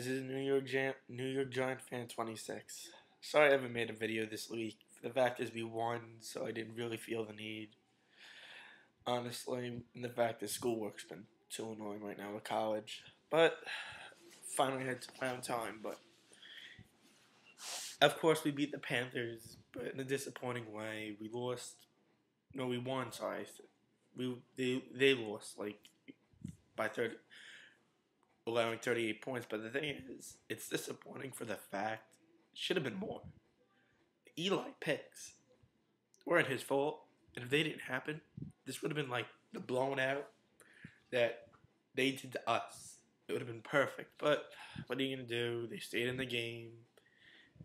This is New York Giant fan 26. Sorry I haven't made a video this week. The fact is we won, so I didn't really feel the need. Honestly, and the fact is schoolwork's been too annoying right now with college. But finally had found time. But of course we beat the Panthers, but in a disappointing way. We lost. No, we won. Sorry, they lost like by 30, allowing 38 points. But the thing is, it's disappointing for the fact it should have been more. Eli picks weren't his fault, and if they didn't happen, this would have been like the blown out that they did to us. It would have been perfect. But what are you gonna do? They stayed in the game.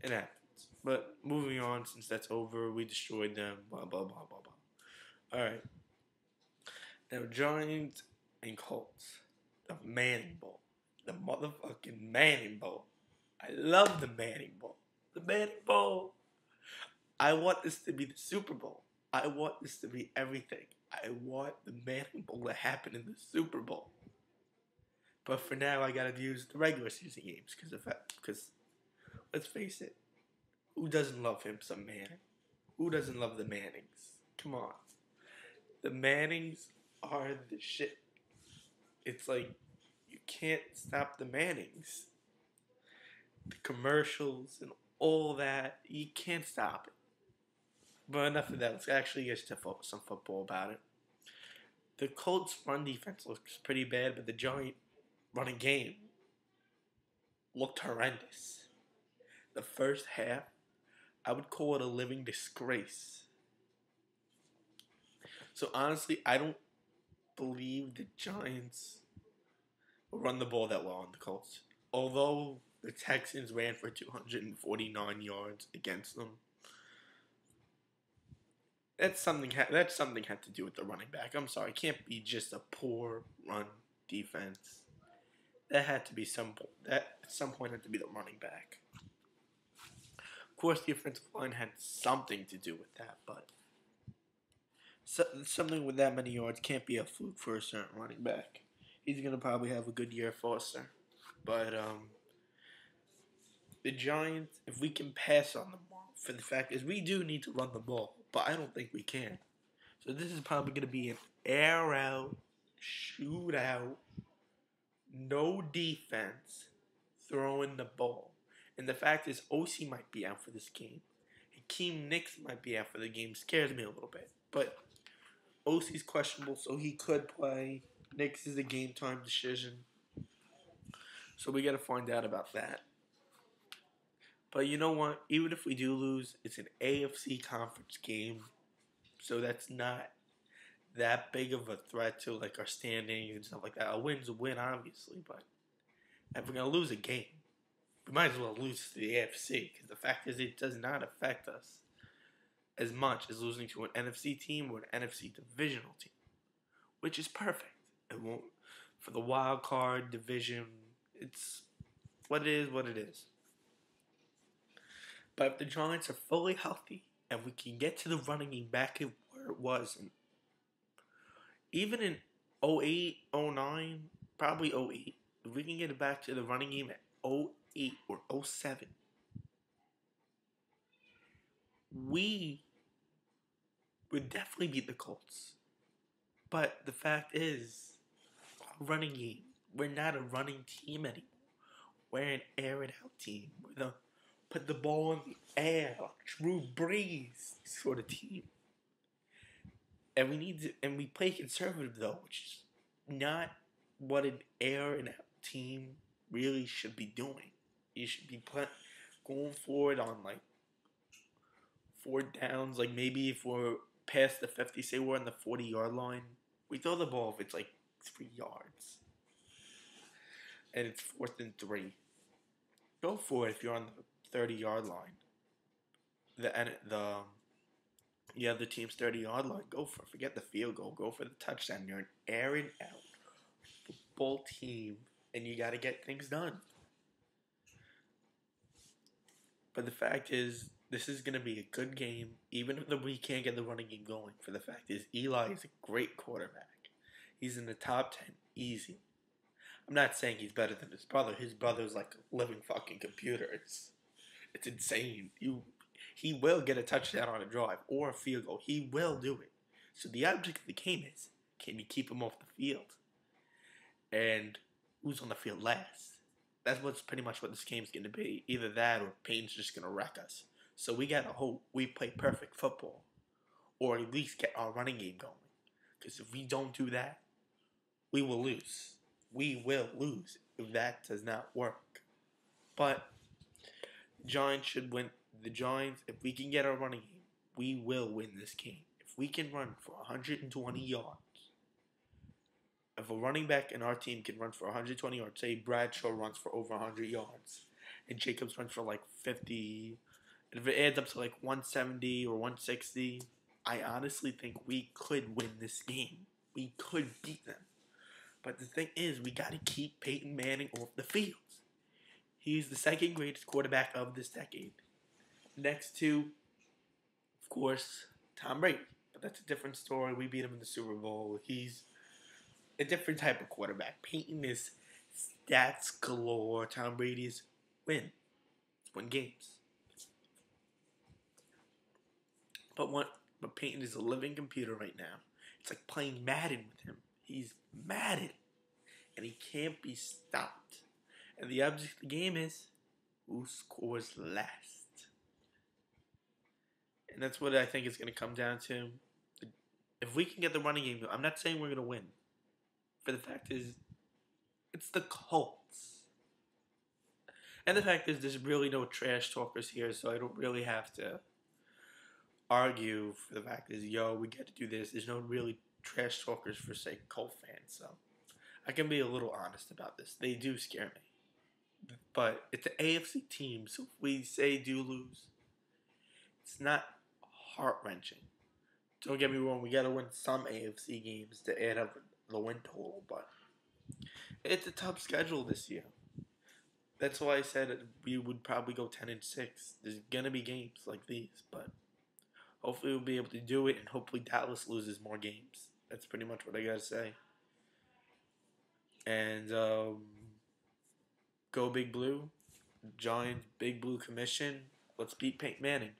It happens. But moving on, since that's over, we destroyed them. Blah blah blah blah blah. All right. Now Giants and Colts, the Manning Bowl, the motherfucking Manning Bowl. I love the Manning Bowl. The Manning Bowl. I want this to be the Super Bowl. I want this to be everything. I want the Manning Bowl to happen in the Super Bowl. But for now, I gotta use the regular season games because let's face it, who doesn't love him some Manning? Who doesn't love the Mannings? Come on, the Mannings are the shit. It's like you can't stop the Mannings. The commercials and all that, you can't stop it. But enough of that. Let's actually get to some football about it. The Colts' run defense looks pretty bad, but the Giant running game looked horrendous. The first half, I would call it a living disgrace. So honestly, I don't believe the Giants will run the ball that well on the Colts. Although the Texans ran for 249 yards against them. That's something had to do with the running back. I'm sorry, it can't be just a poor run defense. That had to be that at some point had to be the running back. Of course, the offensive line had something to do with that, but something with that many yards can't be a fluke for a certain running back. He's gonna probably have a good year, Foster. But the Giants, if we can pass on the ball, for the fact is we do need to run the ball, but I don't think we can. So this is probably going to be an air out, shootout, no defense, throwing the ball. And the fact is OC might be out for this game. Hakeem Nicks might be out for the game. Scares me a little bit. But OC's questionable, so he could play. Nicks is a game time decision. So we got to find out about that. But you know what? Even if we do lose, it's an AFC conference game. So that's not that big of a threat to like our standing and stuff like that. A win's a win, obviously. But if we're going to lose a game, we might as well lose to the AFC. Because the fact is it does not affect us as much as losing to an NFC team or an NFC divisional team. Which is perfect. It won't. For the wild card division, it's what it is. But if the Giants are fully healthy and we can get to the running game back where it was, and even in 08, 09, probably 08, if we can get it back to the running game at 08 or 07, we would definitely beat the Colts. But the fact is, our running game, we're not a running team anymore. We're an air it out team. We're the put the ball in the air, like Drew Brees sort of team. And we play conservative though, which is not what an air and out team really should be doing. You should be going forward on like 4 downs, like maybe if we're past the 50, say we're on the 40-yard line, we throw the ball if it's like 3 yards. And it's 4th and 3. Go for it if you're on the 30-yard line. The other team's 30-yard line. Go for it. Forget the field goal. Go for the touchdown. You're an air and out football team, and you got to get things done. But the fact is, this is going to be a good game, even if we can't get the running game going. For the fact is, Eli is a great quarterback. He's in the top 10, easy. I'm not saying he's better than his brother. His brother's like a living fucking computer. It's insane. He will get a touchdown on a drive or a field goal. He will do it. So the object of the game is, can you keep him off the field? And who's on the field last? That's what's pretty much what this game's going to be. Either that or Payton's just going to wreck us. So we got to hope we play perfect football, or at least get our running game going. Because if we don't do that, we will lose. We will lose if that does not work. But the Giants should win. The Giants, if we can get our running game, we will win this game. If we can run for 120 yards, if a running back in our team can run for 120 yards, say Bradshaw runs for over 100 yards, and Jacobs runs for like 50, if it adds up to like 170 or 160, I honestly think we could win this game. We could beat them. But the thing is, we got to keep Peyton Manning off the field. He's the second greatest quarterback of this decade. Next to, of course, Tom Brady. But that's a different story. We beat him in the Super Bowl. He's a different type of quarterback. Peyton is stats galore. Tom Brady is win games. But Peyton is a living computer right now. It's like playing Madden with him. He's Madden. And he can't be stopped. And the object of the game is, who scores last? And that's what I think it's going to come down to. If we can get the running game, I'm not saying we're going to win. But the fact is, it's the Colts. And the fact is, there's really no trash talkers here, so I don't really have to argue for the fact is, we get to do this. There's no really trash talkers for, say, Colt fans, so I can be a little honest about this. They do scare me. But it's an AFC team, so if we say do lose, it's not heart-wrenching. Don't get me wrong, we got to win some AFC games to add up the win total, but it's a tough schedule this year. That's why I said we would probably go 10-6. There's gonna be games like these, but hopefully we'll be able to do it, and hopefully Dallas loses more games. That's pretty much what I gotta say. And go Big Blue, Giants, Big Blue Commission. Let's beat Peyton Manning.